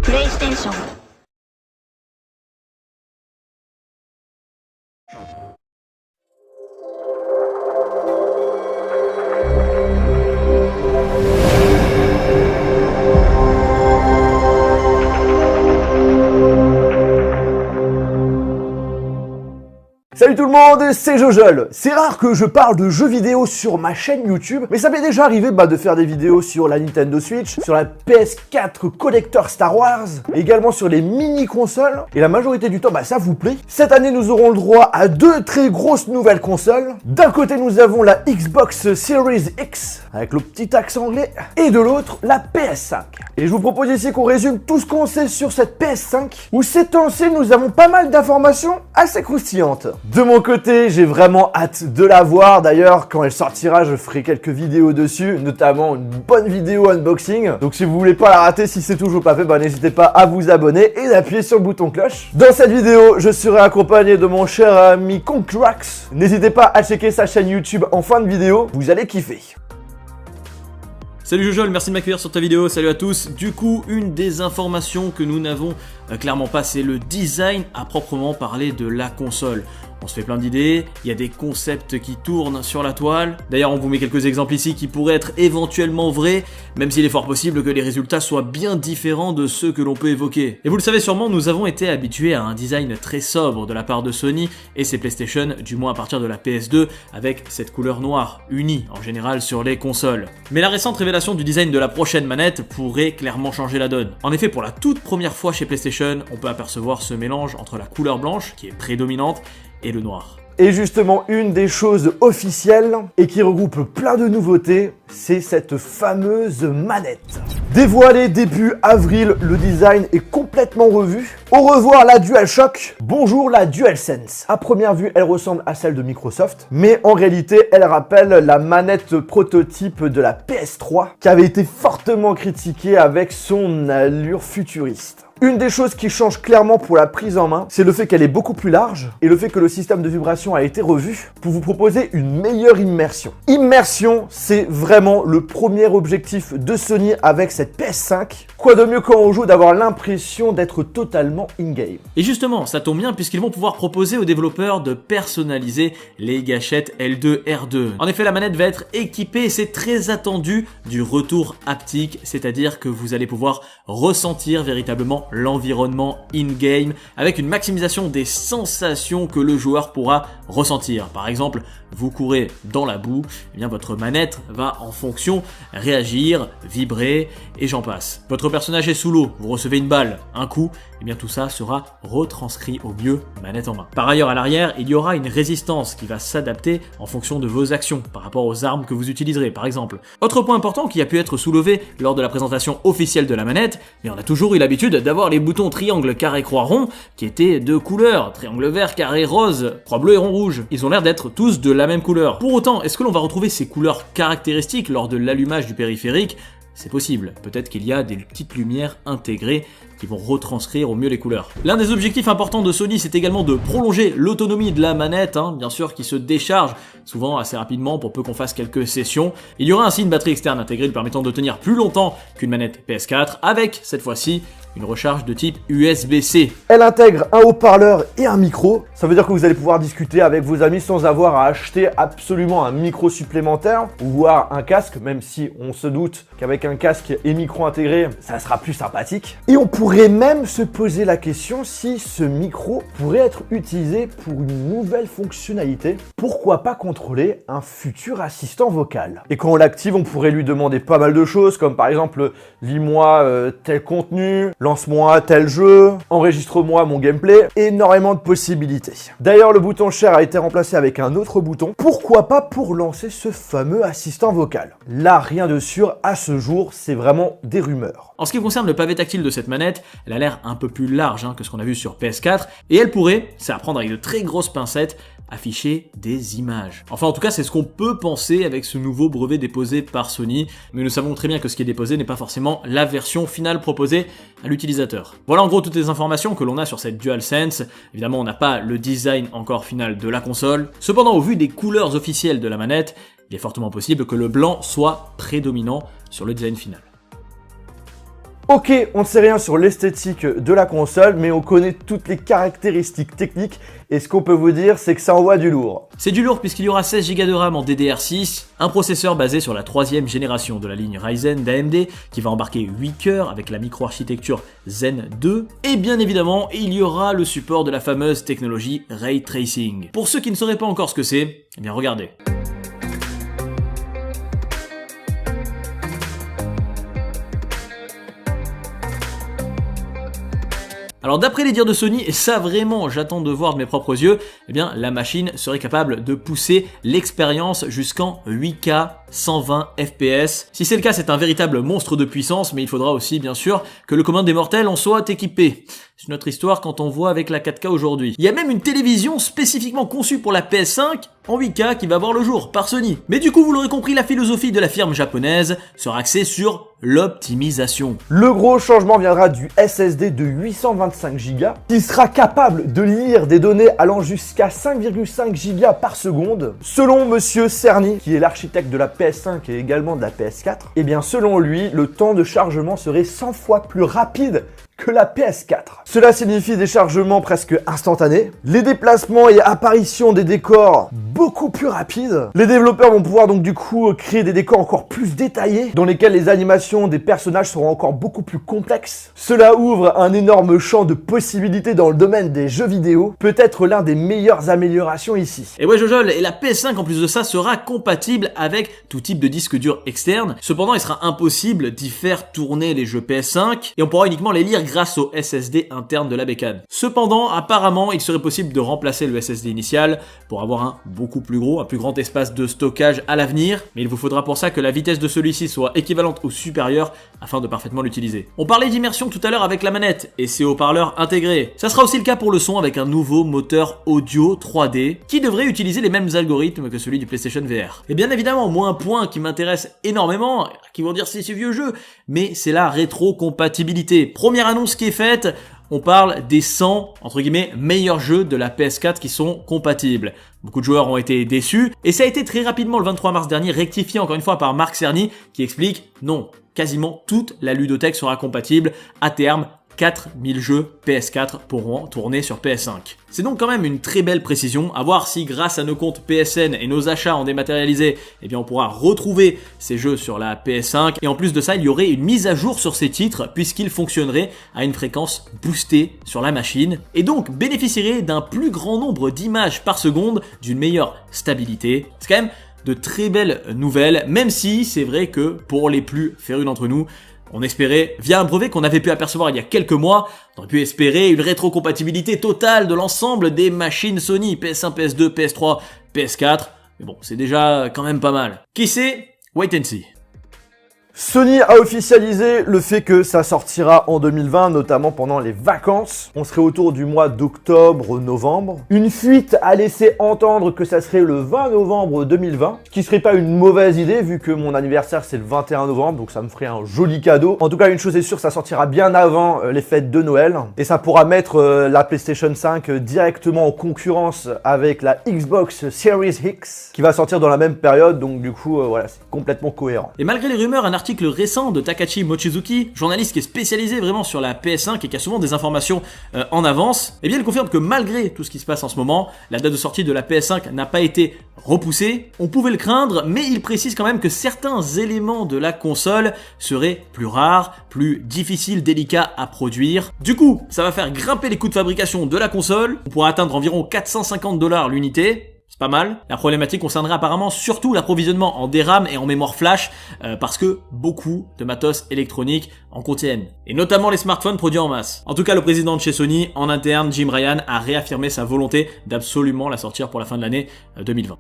PlayStation. Salut tout le monde, c'est Jojol. C'est rare que je parle de jeux vidéo sur ma chaîne YouTube, mais ça m'est déjà arrivé de faire des vidéos sur la Nintendo Switch, sur la PS4 Collector Star Wars, également sur les mini-consoles, et la majorité du temps, ça vous plaît. Cette année, nous aurons le droit à deux très grosses nouvelles consoles. D'un côté, nous avons la Xbox Series X, avec le petit accent anglais, et de l'autre, la PS5. Et je vous propose ici qu'on résume tout ce qu'on sait sur cette PS5, où ces temps-ci, nous avons pas mal d'informations assez croustillantes. De mon côté, j'ai vraiment hâte de la voir. D'ailleurs, quand elle sortira, je ferai quelques vidéos dessus, notamment une bonne vidéo unboxing. Donc si vous voulez pas la rater, si c'est toujours pas fait, n'hésitez pas à vous abonner et d'appuyer sur le bouton cloche. Dans cette vidéo, je serai accompagné de mon cher ami Concrax. N'hésitez pas à checker sa chaîne YouTube en fin de vidéo, vous allez kiffer. Salut Jojol, merci de m'accueillir sur ta vidéo, salut à tous. Du coup, une des informations que nous n'avons clairement pas, c'est le design à proprement parler de la console. On se fait plein d'idées, il y a des concepts qui tournent sur la toile. D'ailleurs, on vous met quelques exemples ici qui pourraient être éventuellement vrais, même s'il est fort possible que les résultats soient bien différents de ceux que l'on peut évoquer. Et vous le savez sûrement, nous avons été habitués à un design très sobre de la part de Sony et ses PlayStation, du moins à partir de la PS2, avec cette couleur noire, unie en général sur les consoles. Mais la récente révélation du design de la prochaine manette pourrait clairement changer la donne. En effet, pour la toute première fois chez PlayStation, on peut apercevoir ce mélange entre la couleur blanche, qui est prédominante, et le noir. Et justement, une des choses officielles et qui regroupe plein de nouveautés, c'est cette fameuse manette. Dévoilée début avril, le design est complètement revu. Au revoir la DualShock, bonjour la DualSense. À première vue, elle ressemble à celle de Microsoft, mais en réalité, elle rappelle la manette prototype de la PS3 qui avait été fortement critiquée avec son allure futuriste. Une des choses qui change clairement pour la prise en main, c'est le fait qu'elle est beaucoup plus large et le fait que le système de vibration a été revu pour vous proposer une meilleure immersion. Immersion, c'est vraiment le premier objectif de Sony avec cette PS5. Quoi de mieux quand on joue d'avoir l'impression d'être totalement in-game. Et justement, ça tombe bien puisqu'ils vont pouvoir proposer aux développeurs de personnaliser les gâchettes L2, R2. En effet, la manette va être équipée, et c'est très attendu, du retour haptique, c'est-à-dire que vous allez pouvoir ressentir véritablement dans l'environnement in-game avec une maximisation des sensations que le joueur pourra ressentir. Par exemple, vous courez dans la boue, eh bien votre manette va en fonction réagir, vibrer et j'en passe. Votre personnage est sous l'eau, vous recevez une balle, un coup, eh bien tout ça sera retranscrit au mieux manette en main. Par ailleurs, à l'arrière, il y aura une résistance qui va s'adapter en fonction de vos actions par rapport aux armes que vous utiliserez par exemple. Autre point important qui a pu être soulevé lors de la présentation officielle de la manette, mais on a toujours eu l'habitude d'avoir les boutons triangle, carré, croix, rond qui étaient de couleurs, triangle vert, carré rose, croix bleue et rond rouge. Ils ont l'air d'être tous de la même couleur. Pour autant, est-ce que l'on va retrouver ces couleurs caractéristiques lors de l'allumage du périphérique ? C'est possible, peut-être qu'il y a des petites lumières intégrées qui vont retranscrire au mieux les couleurs. L'un des objectifs importants de Sony, c'est également de prolonger l'autonomie de la manette, bien sûr, qui se décharge souvent assez rapidement pour peu qu'on fasse quelques sessions. Il y aura ainsi une batterie externe intégrée lui permettant de tenir plus longtemps qu'une manette PS4, avec, cette fois-ci, une recharge de type USB-C. Elle intègre un haut-parleur et un micro. Ça veut dire que vous allez pouvoir discuter avec vos amis sans avoir à acheter absolument un micro supplémentaire ou voire un casque, même si on se doute qu'avec un casque et micro intégré, ça sera plus sympathique. Et on pourrait même se poser la question si ce micro pourrait être utilisé pour une nouvelle fonctionnalité. Pourquoi pas contrôler un futur assistant vocal? Et quand on l'active, on pourrait lui demander pas mal de choses, comme par exemple, lis-moi tel contenu, lance-moi tel jeu, enregistre-moi mon gameplay, énormément de possibilités. D'ailleurs, le bouton Share a été remplacé avec un autre bouton. Pourquoi pas pour lancer ce fameux assistant vocal? Là, rien de sûr, à ce jour, c'est vraiment des rumeurs. En ce qui concerne le pavé tactile de cette manette, elle a l'air un peu plus large que ce qu'on a vu sur PS4, et elle pourrait, c'est à prendre avec de très grosses pincettes, afficher des images. Enfin en tout cas c'est ce qu'on peut penser avec ce nouveau brevet déposé par Sony, mais nous savons très bien que ce qui est déposé n'est pas forcément la version finale proposée à l'utilisateur. Voilà en gros toutes les informations que l'on a sur cette DualSense. Évidemment on n'a pas le design encore final de la console, cependant au vu des couleurs officielles de la manette, il est fortement possible que le blanc soit prédominant sur le design final. Ok, on ne sait rien sur l'esthétique de la console, mais on connaît toutes les caractéristiques techniques et ce qu'on peut vous dire, c'est que ça envoie du lourd. C'est du lourd puisqu'il y aura 16 Go de RAM en DDR6, un processeur basé sur la 3e génération de la ligne Ryzen d'AMD qui va embarquer 8 cœurs avec la micro-architecture Zen 2 et bien évidemment, il y aura le support de la fameuse technologie Ray Tracing. Pour ceux qui ne sauraient pas encore ce que c'est, eh bien regardez. Alors d'après les dires de Sony, et ça vraiment j'attends de voir de mes propres yeux, eh bien la machine serait capable de pousser l'expérience jusqu'en 8K 120 FPS. Si c'est le cas, c'est un véritable monstre de puissance, mais il faudra aussi bien sûr que le commun des mortels en soit équipé. C'est notre histoire quand on voit avec la 4K aujourd'hui. Il y a même une télévision spécifiquement conçue pour la PS5 en 8K qui va voir le jour par Sony. Mais du coup, vous l'aurez compris, la philosophie de la firme japonaise sera axée sur l'optimisation. Le gros changement viendra du SSD de 825 Go qui sera capable de lire des données allant jusqu'à 5,5 Go par seconde. Selon monsieur Cerny, qui est l'architecte de la PS5 et également de la PS4, eh bien selon lui, le temps de chargement serait 100 fois plus rapide que la PS4. Cela signifie des chargements presque instantanés, les déplacements et apparitions des décors beaucoup plus rapides. Les développeurs vont pouvoir donc du coup créer des décors encore plus détaillés, dans lesquels les animations des personnages seront encore beaucoup plus complexes. Cela ouvre un énorme champ de possibilités dans le domaine des jeux vidéo, peut-être l'un des meilleures améliorations ici. Et ouais Jojol, et la PS5 en plus de ça sera compatible avec tout type de disque dur externe. Cependant, il sera impossible d'y faire tourner les jeux PS5 et on pourra uniquement les lire grâce au SSD interne de la bécane. Cependant, apparemment, il serait possible de remplacer le SSD initial pour avoir un beaucoup plus gros, un plus grand espace de stockage à l'avenir, mais il vous faudra pour ça que la vitesse de celui-ci soit équivalente ou supérieure afin de parfaitement l'utiliser. On parlait d'immersion tout à l'heure avec la manette et ses haut-parleurs intégrés. Ça sera aussi le cas pour le son avec un nouveau moteur audio 3D qui devrait utiliser les mêmes algorithmes que celui du PlayStation VR. Et bien évidemment, moi un point qui m'intéresse énormément, qui vont dire c'est vieux jeu, mais c'est la rétrocompatibilité. Première annonce qui est faite, on parle des 100, entre guillemets, meilleurs jeux de la PS4 qui sont compatibles. Beaucoup de joueurs ont été déçus, et ça a été très rapidement le 23 mars dernier rectifié encore une fois par Marc Cerny qui explique non, quasiment toute la ludothèque sera compatible à terme 4000 jeux PS4 pourront tourner sur PS5. C'est donc quand même une très belle précision, à voir si grâce à nos comptes PSN et nos achats en dématérialisé, eh bien on pourra retrouver ces jeux sur la PS5, et en plus de ça, il y aurait une mise à jour sur ces titres, puisqu'ils fonctionneraient à une fréquence boostée sur la machine, et donc bénéficieraient d'un plus grand nombre d'images par seconde, d'une meilleure stabilité. C'est quand même de très belles nouvelles, même si c'est vrai que pour les plus férus d'entre nous, on espérait, via un brevet qu'on avait pu apercevoir il y a quelques mois, on aurait pu espérer une rétrocompatibilité totale de l'ensemble des machines Sony, PS1, PS2, PS3, PS4, mais bon, c'est déjà quand même pas mal. Qui sait? Wait and see. Sony a officialisé le fait que ça sortira en 2020, notamment pendant les vacances. On serait autour du mois d'octobre-novembre. Une fuite a laissé entendre que ça serait le 20 novembre 2020, ce qui serait pas une mauvaise idée vu que mon anniversaire c'est le 21 novembre, donc ça me ferait un joli cadeau. En tout cas, une chose est sûre, ça sortira bien avant les fêtes de Noël, et ça pourra mettre la PlayStation 5 directement en concurrence avec la Xbox Series X, qui va sortir dans la même période, donc du coup, voilà, c'est complètement cohérent. Et malgré les rumeurs, un article récent de Takashi Mochizuki, journaliste qui est spécialisé vraiment sur la PS5 et qui a souvent des informations en avance, eh bien il confirme que malgré tout ce qui se passe en ce moment, la date de sortie de la PS5 n'a pas été repoussée. On pouvait le craindre, mais il précise quand même que certains éléments de la console seraient plus rares, plus difficiles, délicats à produire. Du coup, ça va faire grimper les coûts de fabrication de la console. On pourra atteindre environ 450 $ l'unité. C'est pas mal. La problématique concernerait apparemment surtout l'approvisionnement en DRAM et en mémoire flash parce que beaucoup de matos électroniques en contiennent. Et notamment les smartphones produits en masse. En tout cas, le président de chez Sony, en interne, Jim Ryan, a réaffirmé sa volonté d'absolument la sortir pour la fin de l'année 2020.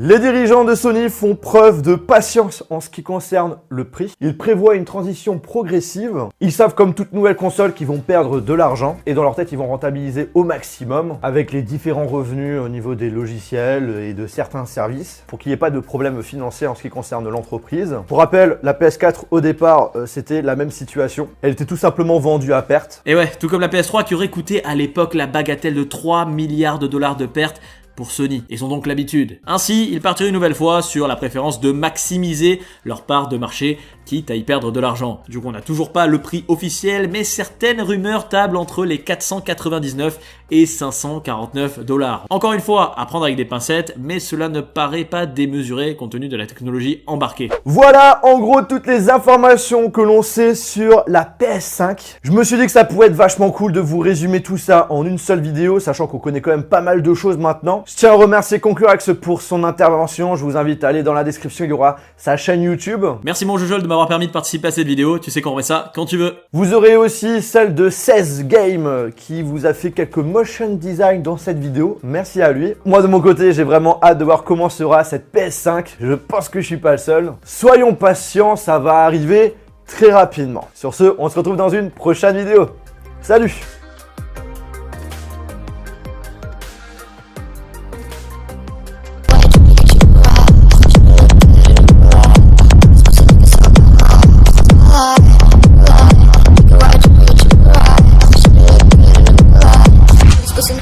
Les dirigeants de Sony font preuve de patience en ce qui concerne le prix. Ils prévoient une transition progressive. Ils savent, comme toute nouvelle console, qu'ils vont perdre de l'argent. Et dans leur tête, ils vont rentabiliser au maximum avec les différents revenus au niveau des logiciels et de certains services pour qu'il n'y ait pas de problème financier en ce qui concerne l'entreprise. Pour rappel, la PS4 au départ, c'était la même situation. Elle était tout simplement vendue à perte. Et ouais, tout comme la PS3 qui aurait coûté à l'époque la bagatelle de 3 milliards $ de pertes pour Sony. Ils ont donc l'habitude. Ainsi, ils partiraient une nouvelle fois sur la préférence de maximiser leur part de marché, quitte à y perdre de l'argent. Du coup, on n'a toujours pas le prix officiel, mais certaines rumeurs tablent entre les 499 et 549 $. Encore une fois, à prendre avec des pincettes, mais cela ne paraît pas démesuré compte tenu de la technologie embarquée. Voilà en gros toutes les informations que l'on sait sur la PS5. Je me suis dit que ça pourrait être vachement cool de vous résumer tout ça en une seule vidéo, sachant qu'on connaît quand même pas mal de choses maintenant. Je tiens à remercier Concurax pour son intervention. Je vous invite à aller dans la description, il y aura sa chaîne YouTube. Merci mon Jojol de m'avoir permis de participer à cette vidéo. Tu sais qu'on remet ça quand tu veux. Vous aurez aussi celle de 16 Game qui vous a fait quelques motion design dans cette vidéo. Merci à lui. Moi de mon côté, j'ai vraiment hâte de voir comment sera cette PS5. Je pense que je suis pas le seul. Soyons patients, ça va arriver très rapidement. Sur ce, on se retrouve dans une prochaine vidéo. Salut!